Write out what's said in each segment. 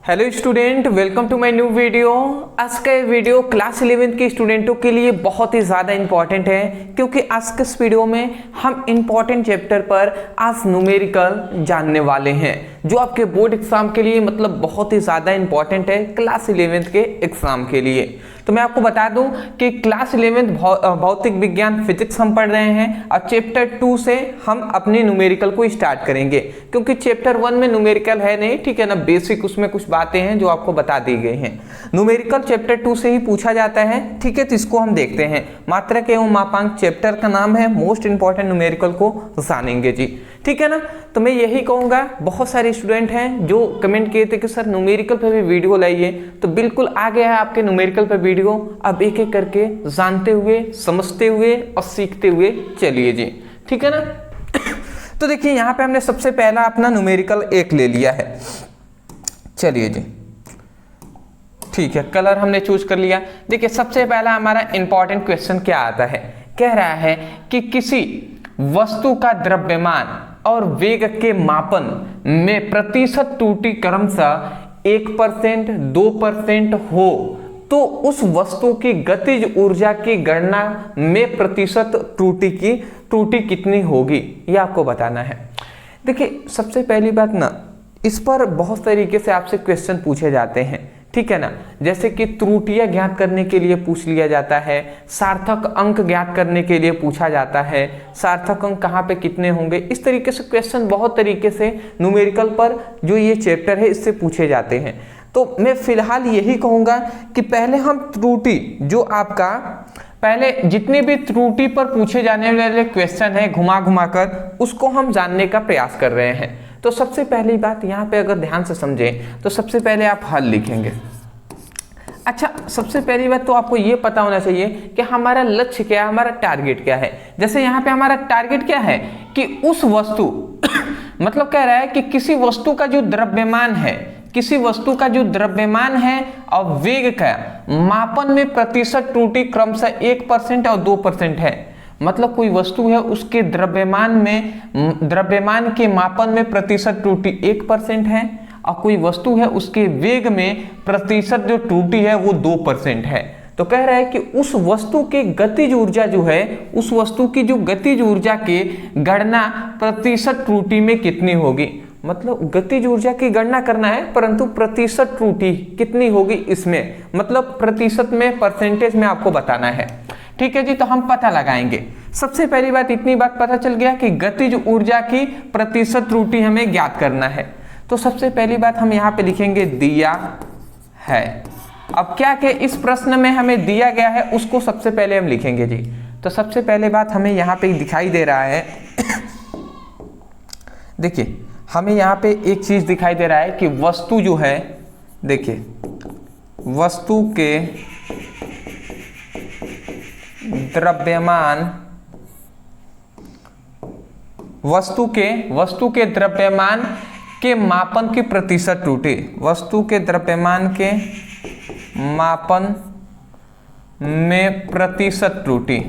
Hello student, welcome to my new video. आज का ये वीडियो क्लास 11th के स्टूडेंटों के लिए बहुत ही ज़्यादा इंपॉर्टेंट है, क्योंकि आज के इस वीडियो में हम इंपॉर्टेंट चैप्टर पर आज न्यूमेरिकल जानने वाले हैं, जो आपके बोर्ड एग्जाम के लिए मतलब बहुत ही ज़्यादा इंपॉर्टेंट है क्लास 11th के एग्जाम के लिए। तो मैं आपको बता दूं कि क्लास 11th भौतिक विज्ञान फिजिक्स हम पढ़ रहे हैं और चैप्टर 2 से हम अपने न्यूमेरिकल को स्टार्ट करेंगे, क्योंकि चैप्टर 1 में न्यूमेरिकल है नहीं, ठीक है ना। बेसिक उसमें कुछ बातें हैं जो आपको बता दी गई हैं। न्यूमेरिकल चैप्टर 2 से ही पूछा जाता है, ठीक है। तो इसको हम देखते हैं। मात्रक एवं मापांक चैप्टर का नाम है, मोस्ट इंपॉर्टेंट न्यूमेरिकल को जानेंगे जी, ठीक है ना। तो मैं यही कहूंगा, बहुत सारे स्टूडेंट हैं जो कमेंट किए थे कि सर न्यूमेरिकल पे भी वीडियो लाइए, तो बिल्कुल आ गया है आपके न्यूमेरिकल पे वीडियो। अब एक एक करके जानते हुए, समझते हुए और सीखते हुए चलिए जी, ठीक है ना। तो देखिए यहाँ पे हमने सबसे पहला अपना न्यूमेरिकल 1 ले लिया है। चलिए जी, ठीक है, कलर हमने चूज कर लिया। देखिए सबसे पहला हमारा इंपॉर्टेंट क्वेश्चन क्या आता है, कह रहा है कि किसी वस्तु का द्रव्यमान और वेग के मापन में प्रतिशत त्रुटि क्रमशः 1%, 2% हो तो उस वस्तु की गतिज ऊर्जा की गणना में प्रतिशत त्रुटि कितनी होगी, यह आपको बताना है। देखिए सबसे पहली बात ना, इस पर बहुत तरीके से आपसे क्वेश्चन पूछे जाते हैं, ठीक है ना। जैसे कि त्रुटियां ज्ञात करने के लिए पूछ लिया जाता है, सार्थक अंक ज्ञात करने के लिए पूछा जाता है, सार्थक अंक कहाँ पे कितने होंगे। इस तरीके से क्वेश्चन बहुत तरीके से न्यूमेरिकल पर जो ये चैप्टर है इससे पूछे जाते हैं। तो मैं फिलहाल यही कहूँगा कि पहले हम त्रुटि, जो आपका पहले जितने भी त्रुटि पर पूछे जाने वाले क्वेश्चन है घुमा घुमा कर, उसको हम जानने का प्रयास कर रहे हैं। तो सबसे पहली बात यहाँ पे अगर ध्यान से समझें तो सबसे पहले आप हल लिखेंगे। अच्छा, सबसे पहली बात तो आपको ये पता होना चाहिए कि हमारा लक्ष्य क्या है, हमारा टारगेट क्या है। जैसे यहाँ पे हमारा टारगेट क्या है कि उस वस्तु मतलब कह रहा है कि किसी वस्तु का जो द्रव्यमान है, किसी वस्तु का जो द्रव्यमान है और वेग का मापन में प्रतिशत त्रुटि क्रमशः 1% और 2% है। मतलब कोई वस्तु है, उसके द्रव्यमान के मापन में प्रतिशत त्रुटि 1% है, और कोई वस्तु है उसके वेग में प्रतिशत जो त्रुटि है वो 2% है। तो कह रहा है कि उस वस्तु की गतिज ऊर्जा जो है, उस वस्तु की जो गतिज ऊर्जा की गणना प्रतिशत त्रुटि में कितनी होगी। मतलब गतिज ऊर्जा की गणना करना है, परंतु प्रतिशत त्रुटि कितनी होगी इसमें, मतलब प्रतिशत में, परसेंटेज में आपको बताना है, ठीक है जी। तो हम पता लगाएंगे। सबसे पहली बात, इतनी बात पता चल गया कि गतिज ऊर्जा की प्रतिशत त्रुटि हमें ज्ञात करना है। तो सबसे पहली बात हम यहाँ पे लिखेंगे दिया है। अब क्या क्या इस प्रश्न में हमें दिया गया है उसको सबसे पहले हम लिखेंगे जी। तो सबसे पहले बात हमें यहाँ पे दिखाई दे रहा है देखिए हमें यहाँ पे एक चीज दिखाई दे रहा है कि वस्तु जो है, देखिए वस्तु के द्रव्यमान, वस्तु के द्रव्यमान के मापन की प्रतिशत त्रुटि, वस्तु के द्रव्यमान के मापन में प्रतिशत त्रुटि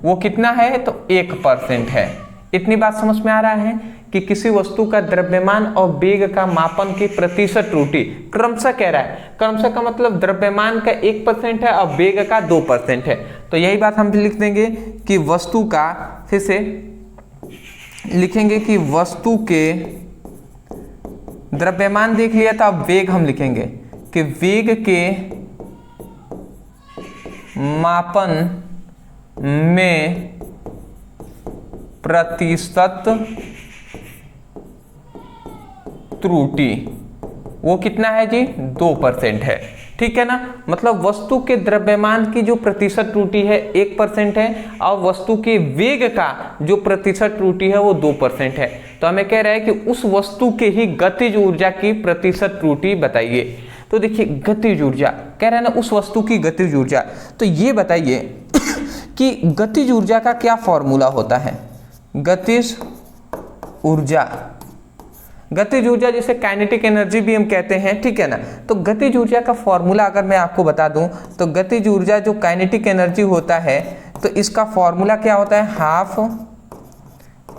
वो कितना है, तो 1% है। इतनी बात समझ में आ रहा है कि किसी वस्तु का द्रव्यमान और वेग का मापन की प्रतिशत त्रुटि क्रमशः कह रहा है, क्रमशः का मतलब द्रव्यमान का 1% है और वेग का 2% है। तो यही बात हम लिख देंगे कि वस्तु का, फिर से लिखेंगे कि वस्तु के द्रव्यमान देख लिया था, अब वेग हम लिखेंगे कि वेग के मापन में प्रतिशत त्रुटि वो कितना है जी, 2% है, ठीक है ना। मतलब वस्तु के द्रव्यमान की जो प्रतिशत त्रुटि है 1% है, और वस्तु के वेग का जो प्रतिशत त्रुटि है वो 2% है। तो हमें कह रहा है कि उस वस्तु के ही गतिज ऊर्जा की प्रतिशत त्रुटि बताइए। तो देखिए गतिज ऊर्जा कह रहे हैं ना, उस वस्तु की गतिज ऊर्जा। तो ये बताइए कि गतिज ऊर्जा का क्या फॉर्मूला होता है। गतिज ऊर्जा जिसे काइनेटिक एनर्जी भी हम कहते हैं, ठीक है ना। तो गतिज ऊर्जा का फॉर्मूला अगर मैं आपको बता दूं तो गतिज ऊर्जा जो काइनेटिक एनर्जी होता है, तो इसका फॉर्मूला क्या होता है, हाफ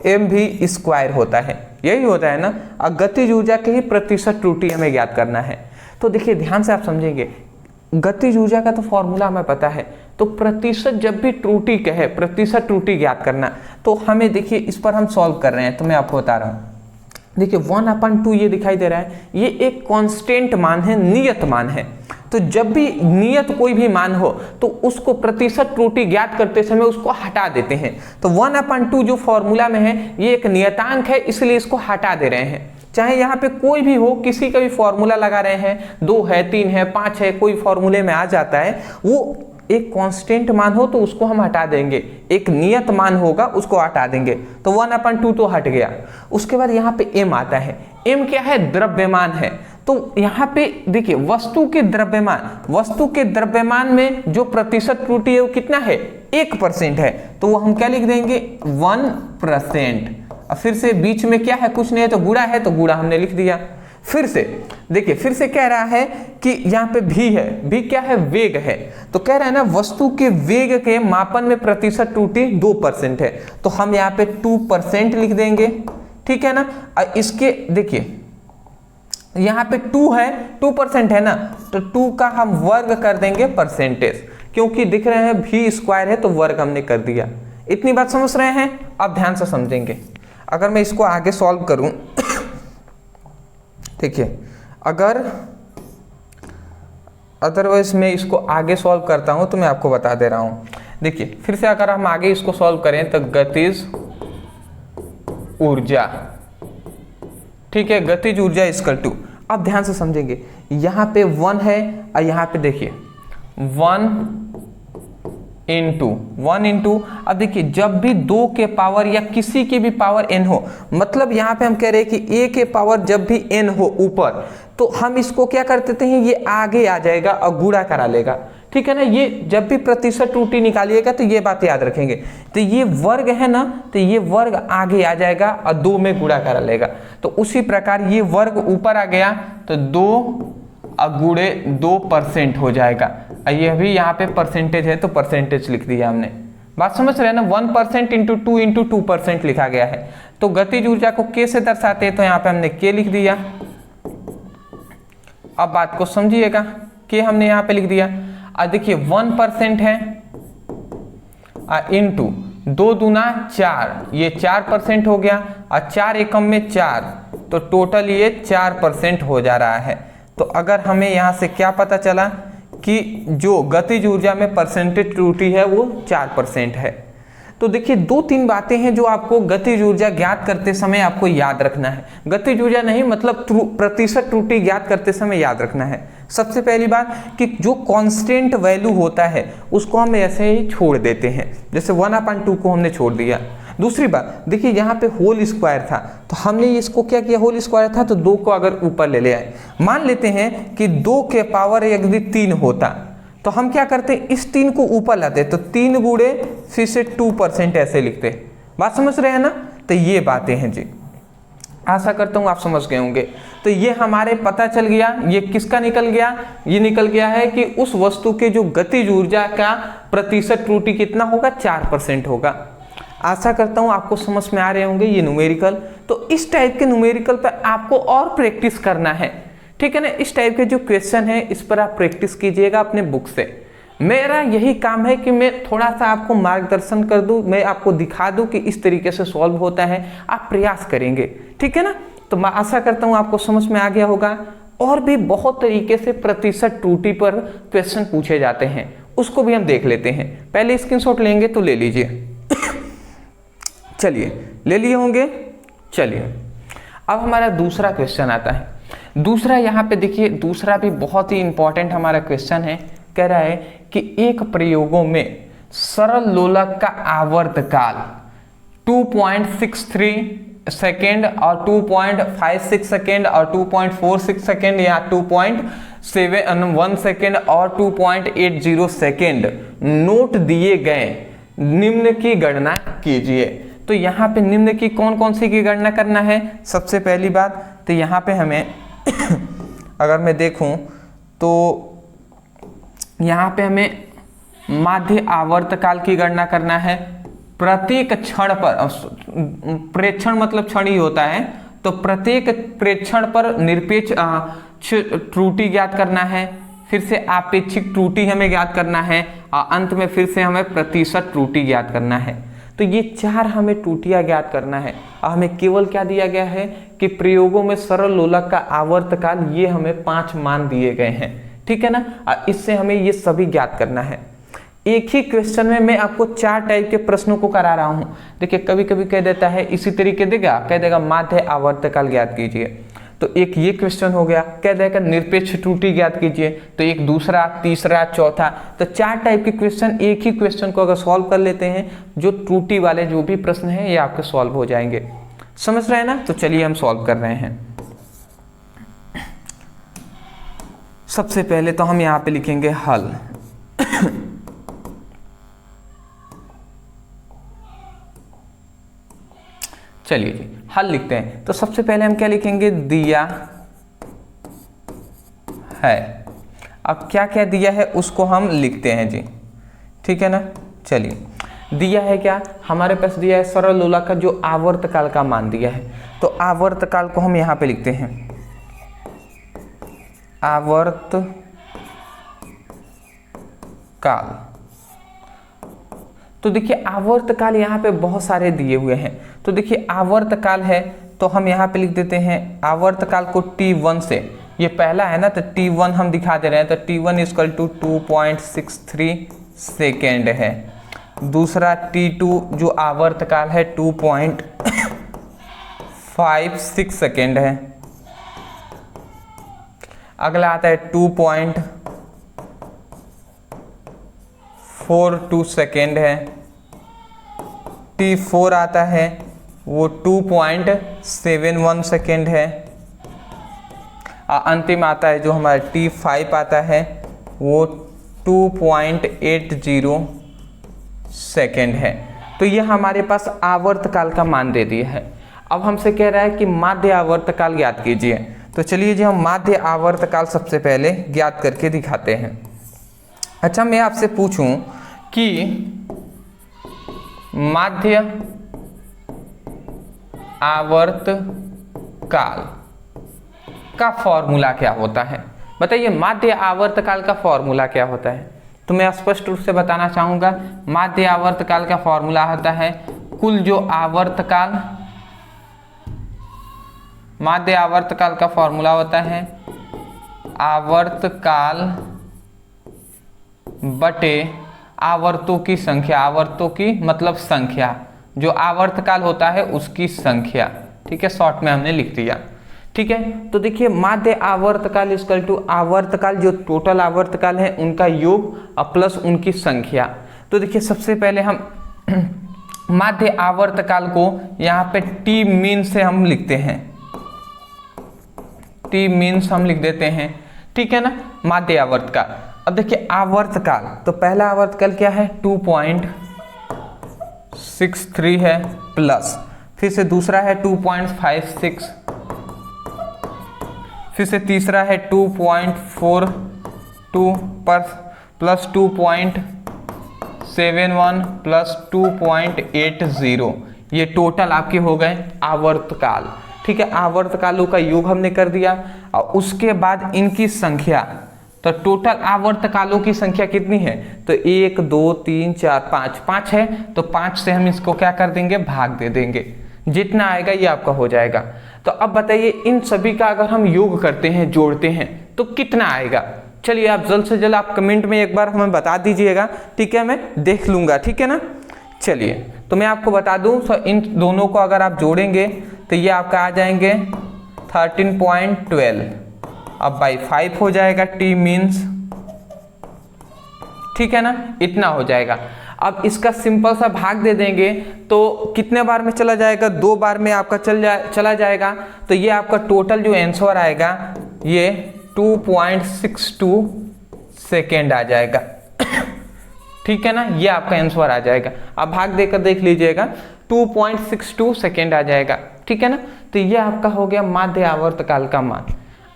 mv² होता है, यही होता है ना। और गतिज ऊर्जा के ही प्रतिशत त्रुटि हमें ज्ञात करना है। तो देखिए ध्यान से आप समझेंगे, गतिज ऊर्जा का तो फॉर्मूला हमें पता है, तो प्रतिशत जब भी त्रुटि कहे, प्रतिशत त्रुटि ज्ञात करना, तो हमें देखिए इस पर हम सॉल्व कर रहे हैं, तो मैं आपको बता रहा हूँ। देखिए 1/2 ये दिखाई दे रहा है, ये एक कांस्टेंट मान है, नियत मान है। तो जब भी नियत कोई भी मान हो तो उसको प्रतिशत त्रुटि ज्ञात करते समय उसको हटा देते हैं। तो 1/2 जो फॉर्मूला में है ये एक नियतांक है, इसलिए इसको हटा दे रहे हैं। चाहे यहाँ पे कोई भी हो, किसी का भी फॉर्मूला लगा रहे हैं, 2 है, 3 है, 5 है, कोई फॉर्मूले में आ जाता है, वो एक कांस्टेंट मान हो तो उसको हम हटा देंगे, एक नियत मान होगा उसको हटा देंगे। तो 1/2 तो हट गया। उसके बाद यहाँ पे m आता है। m क्या है? द्रव्यमान है। तो यहाँ पे देखिए वस्तु के द्रव्यमान में जो प्रतिशत त्रुटि है वो कितना है? 1% है। तो वो हम क्या लिख देंगे? 1%। और फिर से बीच में क्या है? कुछ नहीं है, तो गुणा है, तो गुणा हमने लिख दिया। फिर से देखिए, फिर से कह रहा है कि यहाँ पे v है, v क्या है? वेग है। तो कह रहा है ना वस्तु के वेग के मापन में प्रतिशत त्रुटि 2% है, तो हम यहाँ पे 2% लिख देंगे, ठीक है ना। और इसके देखिए यहाँ पे 2 है, 2% है ना, तो 2 का हम वर्ग कर देंगे परसेंटेज, क्योंकि दिख रहे हैं v² है तो वर्ग हमने कर दिया। इतनी बात समझ रहे हैं? अब ध्यान से समझेंगे। अगर मैं इसको आगे सॉल्व करूं देखिए, अदरवाइज मैं इसको आगे सॉल्व करता हूं तो मैं आपको बता दे रहा हूं। देखिए फिर से अगर हम आगे इसको सॉल्व करें तो गतिज ऊर्जा, ठीक है, गतिज ऊर्जा इक्वल टू, अब ध्यान से समझेंगे, यहाँ पे 1 है और यहाँ पे देखिए 1 इंटू, अब देखिए जब भी 2 के पावर या किसी की भी पावर n हो, मतलब यहाँ पे हम कह रहे हैं कि a के पावर जब भी n हो ऊपर, तो हम इसको क्या कर देते हैं, ये आगे आ जाएगा और गुणा करा लेगा, ठीक है ना। ये जब भी प्रतिशत त्रुटि निकालिएगा तो ये बात याद रखेंगे। तो ये वर्ग है ना, तो ये वर्ग आगे आ जाएगा और 2 में गुणा करा लेगा। तो उसी प्रकार ये वर्ग ऊपर आ गया तो 2 गुणे 2% हो जाएगा। ये भी यहाँ पे परसेंटेज है तो परसेंटेज लिख दिया हमने। बात समझ रहे हैं ना? 1% इंटू 2% लिखा गया है। तो गतिज ऊर्जा को k से दर्शाते हैं, तो यहाँ पे हमने k लिख दिया। अब बात को समझिएगा, k हमने यहाँ पे लिख दिया। और देखिए 1% है इंटू 2 दूना 4, ये 4% हो गया, और 4 एकम में 4, तो टोटल ये 4% हो जा रहा है। तो अगर हमें यहाँ से क्या पता चला कि जो गतिज ऊर्जा में परसेंटेज त्रुटि है वो 4% है। तो देखिए 2-3 बातें हैं जो आपको गतिज ऊर्जा ज्ञात करते समय आपको याद रखना है। गतिज ऊर्जा नहीं मतलब प्रतिशत त्रुटि ज्ञात करते समय याद रखना है। सबसे पहली बात कि जो कांस्टेंट वैल्यू होता है उसको हम ऐसे ही छोड़ देते हैं, जैसे 1/2 को हमने छोड़ दिया। दूसरी बात देखिए यहाँ पे होल स्क्वायर था, तो हमने इसको क्या किया, होल स्क्वायर था तो 2 को अगर ऊपर ले आए, मान लेते हैं कि 2 के पावर यदि 3 होता तो हम क्या करते, इस 3 को ऊपर लाते, तो 3 गुणे फिर से 2% ऐसे लिखते। बात समझ रहे हैं ना? तो ये बातें हैं जी, आशा करता हूँ आप समझ गए होंगे। तो ये हमारे पता चल गया, ये किसका निकल गया, ये निकल गया है कि उस वस्तु के जो गतिज ऊर्जा का प्रतिशत त्रुटि कितना होगा, 4% होगा। आशा करता हूँ आपको समझ में आ रहे होंगे ये न्यूमेरिकल। तो इस टाइप के न्यूमेरिकल पर आपको और प्रैक्टिस करना है, ठीक है ना। इस टाइप के जो क्वेश्चन है इस पर आप प्रैक्टिस कीजिएगा अपने बुक से। मेरा यही काम है कि मैं थोड़ा सा आपको मार्गदर्शन कर दूं, मैं आपको दिखा दूं कि इस तरीके से सॉल्व होता है, आप प्रयास करेंगे, ठीक है ना। तो मैं आशा करता हूं आपको समझ में आ गया होगा। और भी बहुत तरीके से प्रतिशत त्रुटि पर क्वेश्चन पूछे जाते हैं, उसको भी हम देख लेते हैं। पहले स्क्रीनशॉट लेंगे तो ले लीजिए चलिए ले लिए होंगे। चलिए अब हमारा दूसरा क्वेश्चन आता है। दूसरा यहाँ पे देखिए, दूसरा भी बहुत ही इंपॉर्टेंट हमारा क्वेश्चन है। कह रहा है कि एक प्रयोगों में सरल लोलक का आवर्तकाल 2.63 सेकेंड और 2.56 सेकेंड और 2.46 सेकेंड या 2.71 सेकेंड और 2.80 सेकेंड नोट दिए गए, निम्न की गणना कीजिए। तो यहाँ पे निम्न की कौन कौन सी की गणना करना है? सबसे पहली बात तो यहाँ पे हमें अगर मैं देखूं तो यहाँ पे हमें माध्य आवर्तकाल की गणना करना है, प्रत्येक क्षण पर, प्रेक्षण मतलब क्षण ही होता है, तो प्रत्येक प्रेक्षण पर निरपेक्ष त्रुटि ज्ञात करना है, फिर से आपेक्षिक त्रुटि हमें ज्ञात करना है, और अंत में फिर से हमें प्रतिशत त्रुटि ज्ञात करना है। तो ये 4 हमें त्रुटियां ज्ञात करना है, और हमें केवल क्या दिया गया है कि प्रयोगों में सरल लोलक का आवर्तकाल, ये हमें 5 मान दिए गए हैं, ठीक है ना। और इससे हमें ये सभी ज्ञात करना है। एक ही क्वेश्चन में मैं आपको 4 टाइप के प्रश्नों को करा रहा हूं। देखिए कभी कभी कह देता है इसी तरीके देगा, कह देगा माध्य आवर्तकाल ज्ञात कीजिए, तो एक ये क्वेश्चन हो गया। कह देगा निरपेक्ष त्रुटि ज्ञात कीजिए, तो एक दूसरा, तीसरा, चौथा। तो 4 टाइप के क्वेश्चन, एक ही क्वेश्चन को अगर सॉल्व कर लेते हैं, जो त्रुटि वाले जो भी प्रश्न हैं ये आपके सॉल्व हो जाएंगे। समझ रहे हैं ना। तो चलिए हम सॉल्व कर रहे हैं। सबसे पहले तो हम यहाँ पे लिखेंगे हल। चलिए जी हल लिखते हैं। तो सबसे पहले हम क्या लिखेंगे, दिया है। अब क्या क्या दिया है उसको हम लिखते हैं जी, ठीक है ना। चलिए दिया है क्या, हमारे पास दिया है सरल लोलक का जो आवर्तकाल का मान दिया है, तो आवर्तकाल को हम यहाँ पे लिखते हैं आवर्तकाल। तो देखिए आवर्तकाल यहाँ पे बहुत सारे दिए हुए हैं, तो देखिए आवर्तकाल है तो हम यहाँ पे लिख देते हैं आवर्तकाल को T1 से, ये पहला है ना, तो T1 हम दिखा दे रहे हैं, तो T1 इक्वल टू 2.63 सेकेंड है। दूसरा T2 जो आवर्तकाल है 2.56 सेकेंड है। अगला आता है 2.42 सेकेंड है। T4 आता है वो 2.71 सेकेंड है। अंतिम आता है जो हमारा T5 आता है वो 2.80 सेकेंड है। तो ये हमारे पास आवर्तकाल का मान दे दिया है। अब हमसे कह रहा है कि माध्य आवर्तकाल ज्ञात कीजिए, तो चलिए जी हम माध्य आवर्तकाल सबसे पहले ज्ञात करके दिखाते हैं। अच्छा मैं आपसे पूछूं कि माध्य आवर्तकाल का फॉर्मूला क्या होता है, बताइए। माध्य आवर्तकाल का फॉर्मूला क्या होता है, तो मैं स्पष्ट रूप से बताना चाहूंगा। माध्य आवर्तकाल का फॉर्मूला होता है कुल जो आवर्तकाल, माध्य आवर्तकाल का फॉर्मूला होता है आवर्तकाल बटे आवर्तों की संख्या। आवर्तों की मतलब संख्या, जो आवर्तकाल होता है उसकी संख्या, ठीक है, शॉर्ट में हमने लिख दिया, ठीक है। तो देखिए माध्य आवर्तकाल इक्वल टू आवर्तकाल जो टोटल आवर्तकाल है उनका योग और प्लस उनकी संख्या। तो देखिए सबसे पहले हम माध्य आवर्तकाल को यहाँ पे टी मीन से हम लिखते हैं, टी मीन्स हम लिख देते हैं, ठीक है ना, माध्य आवर्तकाल। अब देखिए आवर्तकाल, तो पहला आवर्तकाल क्या है 2.63 है प्लस, फिर से दूसरा है 2.56, फिर से तीसरा है 2.42 पर प्लस 2.71 प्लस 2.80, ये टोटल आपके हो गए आवर्तकाल, ठीक है। आवर्तकालों का योग हमने कर दिया और उसके बाद इनकी संख्या, तो टोटल आवर्तकालों की संख्या कितनी है, तो 1 2 3 4 5 है, तो 5 से हम इसको क्या कर देंगे, भाग दे देंगे, जितना आएगा ये आपका हो जाएगा। तो अब बताइए इन सभी का अगर हम योग करते हैं, जोड़ते हैं, तो कितना आएगा। चलिए आप जल्द से जल्द आप कमेंट में एक बार हमें बता दीजिएगा, ठीक है, मैं देख लूंगा, ठीक है ना। चलिए तो मैं आपको बता दूं, तो इन दोनों को अगर आप जोड़ेंगे तो ये आपका आ जाएंगे 13.12, अब बाई 5 हो जाएगा टी मीन्स, ठीक है ना, इतना हो जाएगा। अब इसका सिंपल सा भाग दे देंगे तो कितने बार में चला जाएगा, 2 बार में आपका चला जाएगा, तो ये आपका टोटल जो आंसर आएगा ये 2.62 सेकेंड आ जाएगा, ठीक है ना, ये आपका आंसर आ जाएगा। अब भाग देकर देख लीजिएगा 2.62 सेकेंड आ जाएगा, ठीक है ना। तो ये आपका हो गया माध्य आवर्तकाल का मान।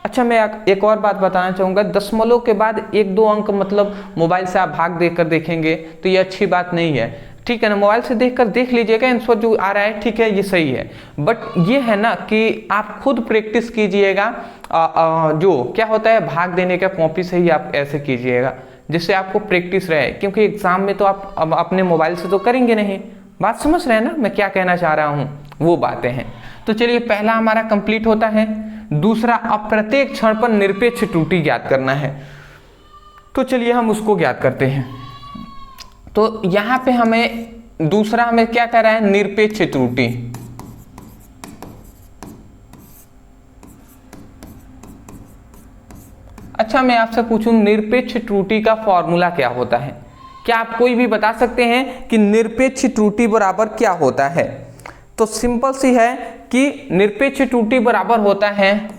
अच्छा मैं एक और बात बताना चाहूँगा, दशमलव के बाद 1-2 अंक मतलब मोबाइल से आप भाग देकर देखेंगे तो ये अच्छी बात नहीं है। ठीक है ना, मोबाइल से देखकर देख लीजिएगा आंसर जो आ रहा है, ठीक है ये सही है। बट ये है ना कि आप खुद प्रैक्टिस कीजिएगा, जो क्या होता है भाग देने का कॉपी से ही आप ऐसे कीजिएगा जिससे आपको प्रैक्टिस रहे, क्योंकि एग्जाम में तो आप अब अपने मोबाइल से तो करेंगे नहीं। बात समझ रहे हैं ना मैं क्या कहना चाह रहा हूँ, वो बातें हैं। तो चलिए पहला हमारा कंप्लीट होता है। दूसरा, अब प्रत्येक क्षण पर निरपेक्ष त्रुटि ज्ञात करना है। तो चलिए हम उसको ज्ञात करते हैं। तो यहाँ पे हमें दूसरा हमें क्या कह रहा है, निरपेक्ष त्रुटि। अच्छा मैं आपसे पूछूं निरपेक्ष त्रुटि का फॉर्मूला क्या होता है? क्या आप कोई भी बता सकते हैं कि निरपेक्ष त्रुटि बराबर क्या होता है? तो सिंपल सी है कि निरपेक्ष त्रुटि बराबर होता है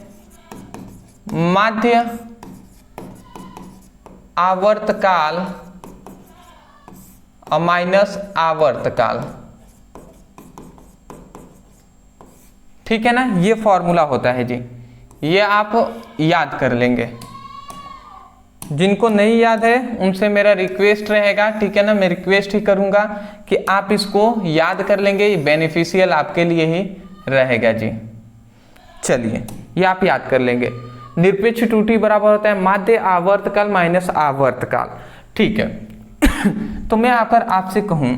माध्य आवर्तकाल और माइनस आवर्तकाल, ठीक है ना, ये फॉर्मूला होता है जी। ये आप याद कर लेंगे। जिनको नहीं याद है उनसे मेरा रिक्वेस्ट रहेगा, ठीक है ना, मैं रिक्वेस्ट ही करूंगा कि आप इसको याद कर लेंगे, ये बेनिफिशियल आपके लिए ही रहेगा जी। चलिए ये आप याद कर लेंगे। निरपेक्ष त्रुटि बराबर होता है माध्य आवर्तकाल माइनस आवर्तकाल, ठीक है। तो मैं आकर आपसे कहूं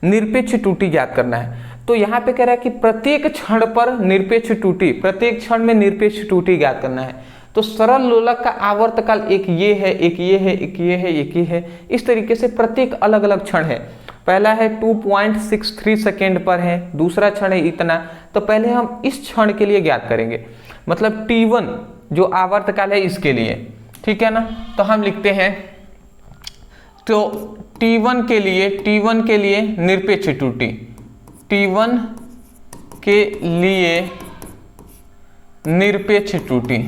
निरपेक्ष त्रुटि ज्ञात करना है, तो यहाँ पे कह रहा है कि प्रत्येक क्षण पर निरपेक्ष त्रुटि, प्रत्येक क्षण में निरपेक्ष त्रुटि ज्ञात करना है। तो सरल लोलक का आवर्तकाल एक ये है, एक ये है, एक ये है, एक ये है, इस तरीके से प्रत्येक अलग अलग क्षण है। पहला है 2.63 सेकेंड पर है, दूसरा क्षण है इतना। तो पहले हम इस क्षण के लिए ज्ञात करेंगे, मतलब T1 जो आवर्तकाल है इसके लिए, ठीक है ना। तो हम लिखते हैं, तो T1 के लिए निरपेक्ष त्रुटि, T1 के लिए निरपेक्ष त्रुटि,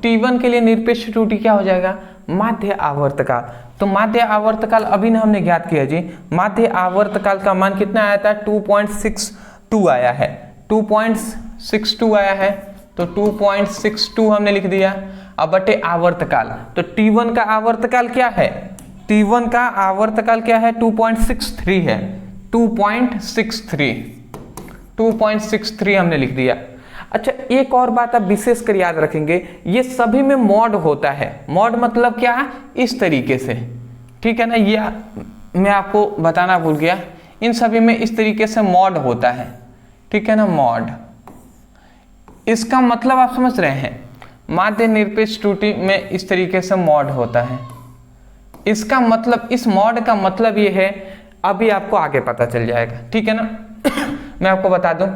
T1 के लिए निरपेक्ष त्रुटि क्या हो जाएगा, माध्य आवर्तकाल। तो माध्य आवर्तकाल अभी ना हमने ज्ञात किया जी, माध्य आवर्तकाल का मान कितना आया था, 2.62 आया है, 2.62 आया है। तो 2.62 हमने लिख दिया। अब बटे आवर्तकाल, तो T1 का आवर्तकाल क्या है, T1 का आवर्तकाल क्या है, 2.63 है, 2.63 हमने लिख दिया। अच्छा एक और बात आप विशेष कर याद रखेंगे, ये सभी में मॉड होता है। मॉड मतलब क्या है, इस तरीके से, ठीक है ना, ये मैं आपको बताना भूल गया, इन सभी में इस तरीके से मॉड होता है, ठीक है ना, मॉड। इसका मतलब आप समझ रहे हैं, माध्य निरपेक्ष त्रुटि में इस तरीके से मॉड होता है। इसका मतलब, इस मॉड का मतलब ये है, अभी आपको आगे पता चल जाएगा, ठीक है ना। मैं आपको बता दूं,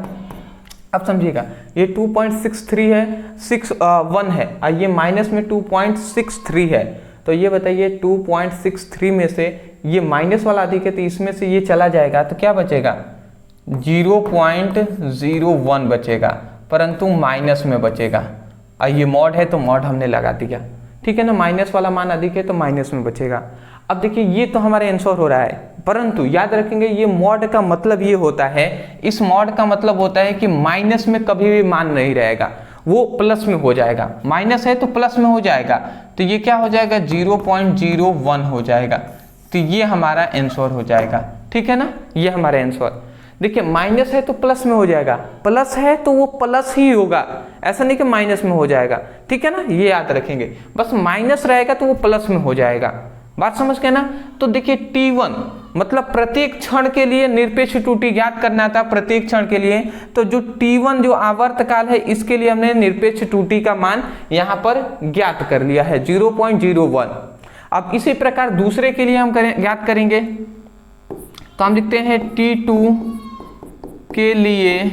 अब समझिएगा, ये 2.63 है, 1 है, और ये माइनस में 2.63 है। तो ये बताइए 2.63 में से ये माइनस वाला अधिक है, तो इसमें से ये चला जाएगा, तो क्या बचेगा, 0.01 बचेगा, परंतु माइनस में बचेगा। और ये मॉड है तो मॉड हमने लगा दिया, ठीक है ना, माइनस वाला मान अधिक है तो माइनस में बचेगा। अब देखिए ये तो हमारा आंसर हो रहा है, परंतु याद रखेंगे ये मॉड का मतलब ये होता है, इस मॉड का मतलब होता है कि माइनस में कभी भी मान नहीं रहेगा, वो प्लस में हो जाएगा। माइनस है तो प्लस में हो जाएगा, तो ये क्या हो जाएगा, 0.01 हो जाएगा। तो ये हमारा आंसर हो जाएगा, ठीक है ना, ये हमारा आंसर। देखिए माइनस है तो प्लस में हो जाएगा, प्लस है तो वो प्लस ही होगा, ऐसा नहीं कि माइनस में हो जाएगा, ठीक है ना, ये याद रखेंगे। बस माइनस रहेगा तो वो प्लस में हो जाएगा, बात समझ गए ना। तो देखिए T1 मतलब प्रत्येक क्षण के लिए निरपेक्ष त्रुटि ज्ञात करना था, प्रत्येक क्षण के लिए। तो जो T1 जो आवर्तकाल है इसके लिए हमने निरपेक्ष त्रुटि का मान यहाँ पर ज्ञात कर लिया है, 0.01। अब इसी प्रकार दूसरे के लिए हम ज्ञात करेंगे, तो हम लिखते हैं T2 के लिए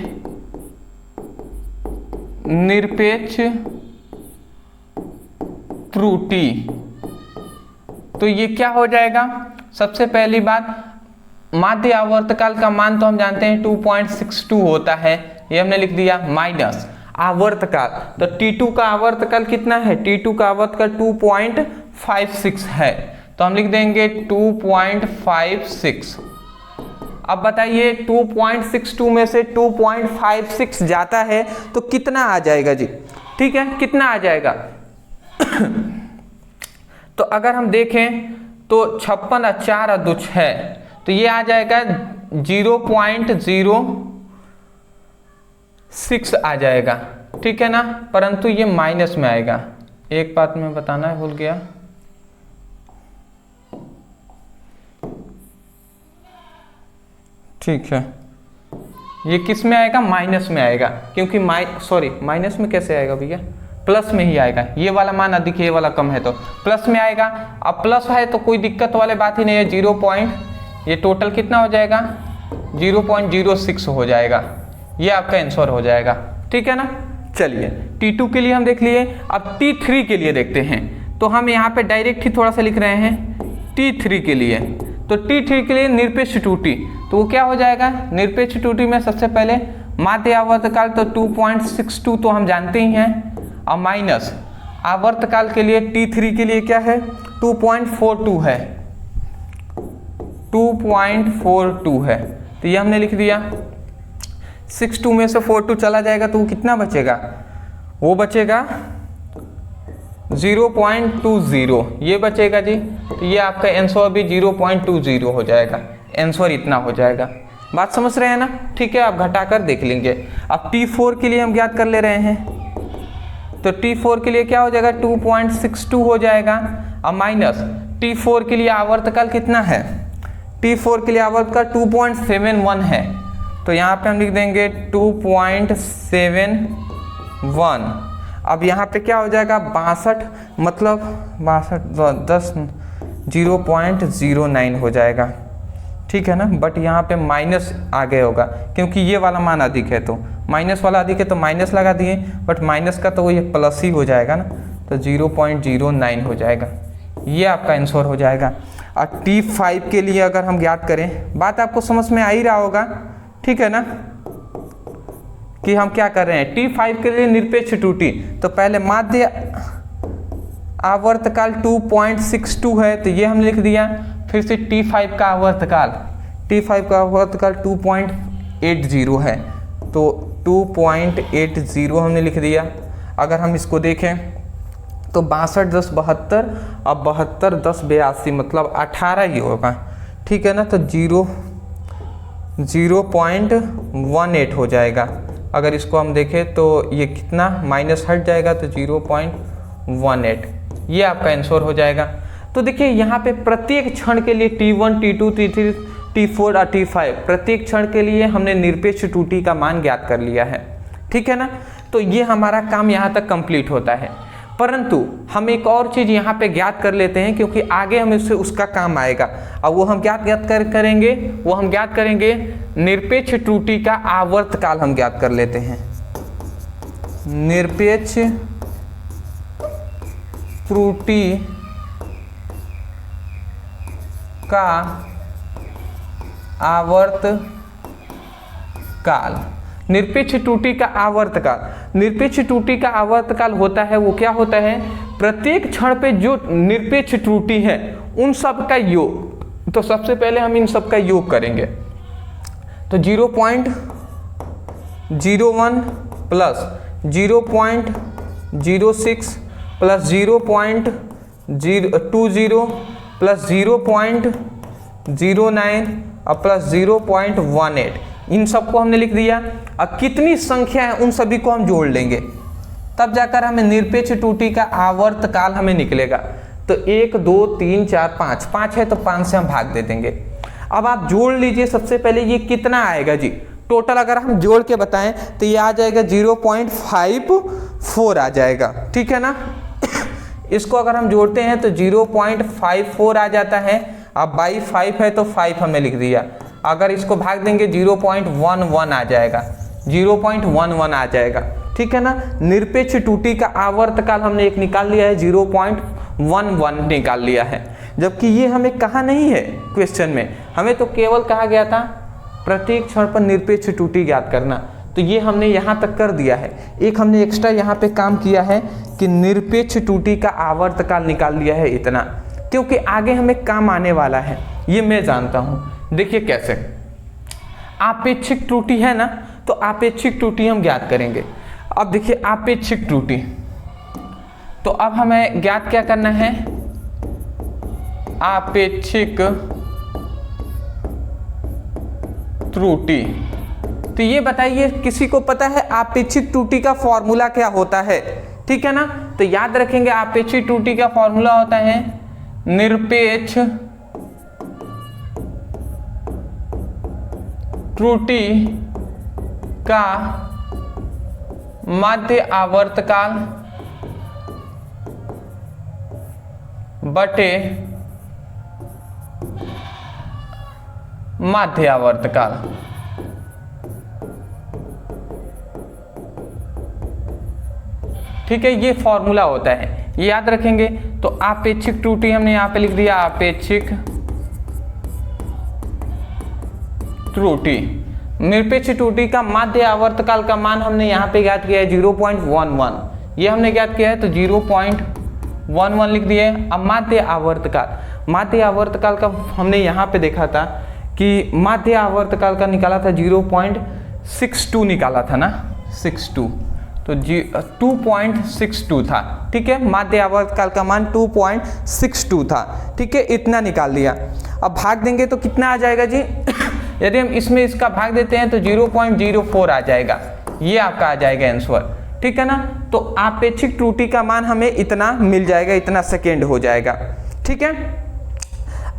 निरपेक्ष त्रुटि। तो ये क्या हो जाएगा, सबसे पहली बात, माध्य आवर्तकाल का मान तो हम जानते हैं 2.62 होता है, ये हमने लिख दिया, माइनस आवर्तकाल। तो T2 का आवर्तकाल कितना है, T2 का आवर्तकाल 2.56 है, तो हम लिख देंगे 2.56। अब बताइए 2.62 में से 2.56 जाता है तो कितना आ जाएगा जी, ठीक है, कितना आ जाएगा तो अगर हम देखें तो 56 और 4 और 2 6, तो ये आ जाएगा 0.06 आ जाएगा, ठीक है ना, परंतु ये माइनस में आएगा। एक बात मैं बताना है भूल गया, ठीक है, ये किस में आएगा, माइनस में आएगा, क्योंकि माइनस में कैसे आएगा भैया, प्लस में ही आएगा। ये वाला मान अधिक है, ये वाला कम है, तो प्लस में आएगा। अब प्लस है तो कोई दिक्कत वाली बात ही नहीं है। ये टोटल कितना हो जाएगा, 0.06 हो जाएगा। ये आपका आंसर हो जाएगा, ठीक है ना। चलिए T2 के लिए हम देख लिए, अब T3 के लिए देखते हैं। तो हम यहाँ पे डायरेक्ट ही थोड़ा सा लिख रहे हैं T3 के लिए। तो T3 के लिए निरपेक्ष त्रुटि, तो वो क्या हो जाएगा, निरपेक्ष त्रुटि में सबसे पहले माध्य आवर्तकाल तो 2.62 तो हम जानते ही हैं, और माइनस आवर्तकाल के लिए T3 के लिए क्या है, 2.42 है, 2.42 है। तो ये हमने लिख दिया। 62 में से 42 चला जाएगा तो वो कितना बचेगा, वो बचेगा 0.20, ये बचेगा जी। तो ये आपका आंसर भी 0.20 हो जाएगा, आंसर इतना हो जाएगा। बात समझ रहे हैं ना, ठीक है। आप घटाकर देख लेंगे। अब T4 के लिए हम ज्ञात कर ले रहे हैं, तो T4 के लिए क्या हो जाएगा, 2.62 हो जाएगा, और माइनस T4 के लिए आवर्तकाल कितना है, T4 के लिए आवर्तकाल 2.71 है, तो यहाँ पे हम लिख देंगे 2.71। अब यहाँ पे क्या हो जाएगा, 62, मतलब 0.09 हो जाएगा, ठीक है ना। बट यहाँ पे माइनस आगे होगा, क्योंकि ये वाला मान अधिक है, तो माइनस वाला अधिक है तो माइनस लगा दिए, बट माइनस का तो ये प्लस ही हो जाएगा ना, तो 0.09 हो जाएगा। ये आपका आंसर हो जाएगा। और T5 के लिए अगर हम ज्ञात करें, बात आपको समझ में आ ही रहा होगा, ठीक है ना, कि हम क्या कर रहे हैं। T5 के लिए निरपेक्ष त्रुटि, तो पहले माध्य आवर्तकाल 2.62 है, तो ये हमने लिख दिया। फिर से T5 का आवर्तकाल 2.80 है, तो 2.80 हमने लिख दिया। अगर हम इसको देखें तो 62 10 72, अब 72 10 82, मतलब 18 ही होगा, ठीक है ना। तो 0.18 हो जाएगा। अगर इसको हम देखें तो ये कितना माइनस हट जाएगा, तो 0.18, ये आपका आंसर हो जाएगा। तो देखिए यहाँ पे प्रत्येक क्षण के लिए T1 T2 T3 T4 और T5 प्रत्येक क्षण के लिए हमने निरपेक्ष त्रुटि का मान ज्ञात कर लिया है, ठीक है ना। तो ये हमारा काम यहाँ तक कंप्लीट होता है, परंतु हम एक और चीज़ यहाँ पे ज्ञात कर लेते हैं, क्योंकि आगे हम इससे उसका काम आएगा। अब वो हम ज्ञात करेंगे, वो हम ज्ञात करेंगे निरपेक्ष त्रुटि का आवर्तकाल हम ज्ञात कर लेते हैं। निरपेक्ष त्रुटि का आवर्तकाल, निरपेक्ष त्रुटि का आवर्तकाल, निरपेक्ष त्रुटि का आवर्तकाल होता है, वो क्या होता है, प्रत्येक क्षण पे जो निरपेक्ष त्रुटि है उन सब का योग। तो सबसे पहले हम इन सब का योग करेंगे, तो 0.01 प्लस 0.06 प्लस 0.020 प्लस 0.09 और प्लस 0.18, इन सबको हमने लिख दिया। अब कितनी संख्या है उन सभी को हम जोड़ लेंगे, तब जाकर हमें निरपेक्ष त्रुटि का आवर्तकाल हमें निकलेगा। तो 1 2 3 4 5, 5 है तो 5 से हम भाग दे देंगे। अब आप जोड़ लीजिए, सबसे पहले ये कितना आएगा जी, टोटल अगर हम जोड़ के बताएं तो ये आ जाएगा 0.54 आ जाएगा, ठीक है ना। इसको अगर हम जोड़ते हैं तो 0.54 आ जाता है। अब बाई 5 है तो 5 हमने लिख दिया। अगर इसको भाग देंगे 0.11 आ जाएगा, 0.11 आ जाएगा, ठीक है ना। निरपेक्ष त्रुटि का आवर्तकाल हमने एक निकाल लिया है, 0.11 निकाल लिया है, जबकि ये हमें कहा नहीं है क्वेश्चन में, हमें तो केवल कहा गया था प्रत्येक क्षण पर निरपेक्ष त्रुटि ज्ञात करना। तो ये हमने यहाँ तक कर दिया है। एक हमने एक्स्ट्रा यहाँ पे काम किया है कि निरपेक्ष त्रुटि का आवर्तकाल निकाल लिया है इतना, क्योंकि आगे हमें काम आने वाला है, ये मैं जानता हूँ। देखिए कैसे, आपेक्षिक त्रुटि है ना, तो आपेक्षिक त्रुटि हम ज्ञात करेंगे। अब देखिए आपेक्षिक त्रुटि, तो अब हमें ज्ञात क्या करना है, आपेक्षिक त्रुटि। तो ये बताइए, किसी को पता है आपेक्षिक त्रुटि का फॉर्मूला क्या होता है? ठीक है ना, तो याद रखेंगे आपेक्षिक त्रुटि का फॉर्मूला होता है निरपेक्ष त्रुटि का माध्य आवर्तकाल बटे माध्य आवर्तकाल। ठीक है, ये फॉर्मूला होता है, ये याद रखेंगे। तो आपेक्षिक त्रुटि हमने यहां पे लिख दिया, आपेक्षिक त्रुटि, निरपेक्ष त्रुटि का माध्य आवर्तकाल का मान हमने यहां पे ज्ञात किया है 0.11, ये हमने ज्ञात किया है, तो 0.11 लिख दिए। अब माध्य आवर्तकाल का हमने यहां पे देखा था कि माध्य आवर्तकाल का निकाला था 0.62 निकाला था ना, 62, तो 2.62 था। ठीक है, माध्य आवर्तकाल का मान 2.62 था। ठीक है, इतना निकाल लिया। अब भाग देंगे तो कितना आ जाएगा जी? यदि हम इसमें इसका भाग देते हैं तो 0.04 आ जाएगा, ये आपका आ जाएगा आंसर। ठीक है ना, तो आपेक्षिक त्रुटि का मान हमें इतना मिल जाएगा, इतना सेकेंड हो जाएगा। ठीक है,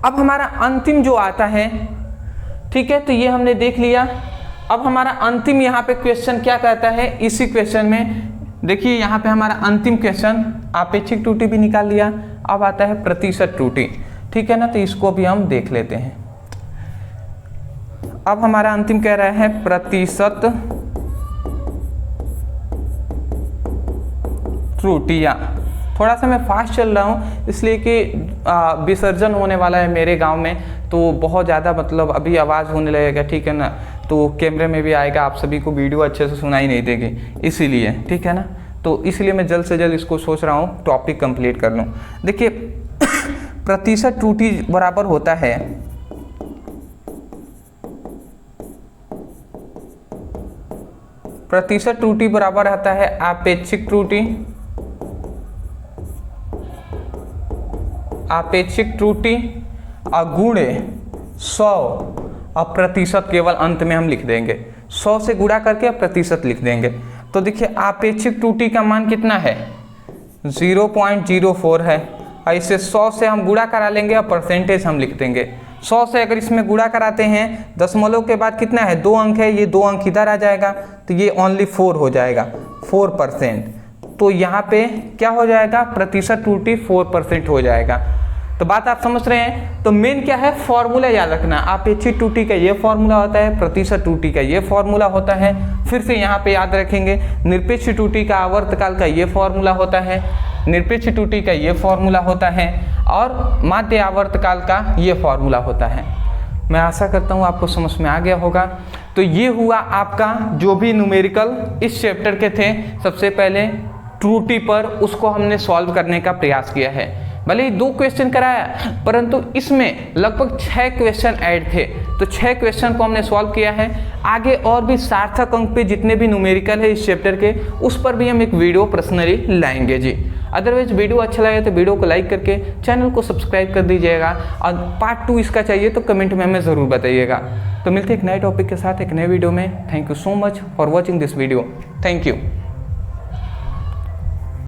अब हमारा अंतिम जो आता है, ठीक है, तो ये हमने देख लिया। अब हमारा अंतिम यहाँ पे क्वेश्चन क्या कहता है? इसी क्वेश्चन में देखिए, यहाँ पे हमारा अंतिम क्वेश्चन आपेक्षिक त्रुटि भी निकाल लिया, अब आता है प्रतिशत त्रुटि। ठीक है ना, तो इसको भी हम देख लेते हैं। अब हमारा अंतिम कह रहा है प्रतिशत त्रुटियां। थोड़ा सा मैं फास्ट चल रहा हूँ इसलिए कि विसर्जन होने वाला है मेरे गांव में, तो बहुत ज़्यादा मतलब अभी आवाज़ होने लगेगा। ठीक है ना, तो कैमरे में भी आएगा, आप सभी को वीडियो अच्छे से सुनाई नहीं देगी, इसीलिए। ठीक है ना, तो इसलिए मैं जल्द से जल्द इसको सोच रहा हूँ टॉपिक कंप्लीट कर लूँ। देखिए प्रतिशत त्रुटि बराबर होता है प्रतिशत त्रुटि बराबर आता है आपेक्षिक त्रुटि, आपेक्षिक त्रुटि गुणे 100 और प्रतिशत केवल अंत में हम लिख देंगे, 100 से गुणा करके प्रतिशत लिख देंगे। तो देखिए आपेक्षिक त्रुटि का मान कितना है? 0.04 है। ऐसे 100 से हम गुणा करा लेंगे और परसेंटेज हम लिख देंगे। 100 से अगर इसमें गुणा कराते हैं, दशमलव के बाद कितना है? 2 अंक है, ये 2 अंक इधर आ जाएगा, तो ये ओनली 4 हो जाएगा, 4%। तो यहाँ पे क्या हो जाएगा? प्रतिशत त्रुटि 4% हो जाएगा। तो बात आप समझ रहे हैं। तो मेन क्या है? फॉर्मूला याद रखना। आपेक्षिक त्रुटि का ये फॉर्मूला होता है, प्रतिशत त्रुटि का ये फॉर्मूला होता है। फिर से यहाँ पे याद रखेंगे, निरपेक्ष त्रुटि का आवर्तकाल का ये फॉर्मूला होता है, निरपेक्ष त्रुटि का ये फॉर्मूला होता है, और माध्य आवर्तकाल का ये फॉर्मूला होता है। मैं आशा करता हूँ आपको समझ में आ गया होगा। तो ये हुआ आपका जो भी न्यूमेरिकल इस चैप्टर के थे। सबसे पहले त्रुटि पर उसको हमने सॉल्व करने का प्रयास किया है। भले ही 2 क्वेश्चन कराया, परंतु इसमें लगभग 6 क्वेश्चन ऐड थे, तो 6 क्वेश्चन को हमने सॉल्व किया है। आगे और भी सार्थक अंक पे जितने भी न्यूमेरिकल है इस चैप्टर के, उस पर भी हम एक वीडियो पर्सनली लाएंगे जी। अदरवाइज वीडियो अच्छा लगे तो वीडियो को लाइक करके चैनल को सब्सक्राइब कर दीजिएगा, और पार्ट 2 इसका चाहिए तो कमेंट में हमें ज़रूर बताइएगा। तो मिलते हैं एक नए टॉपिक के साथ एक नए वीडियो में। Thank you so much for watching this video. Thank you.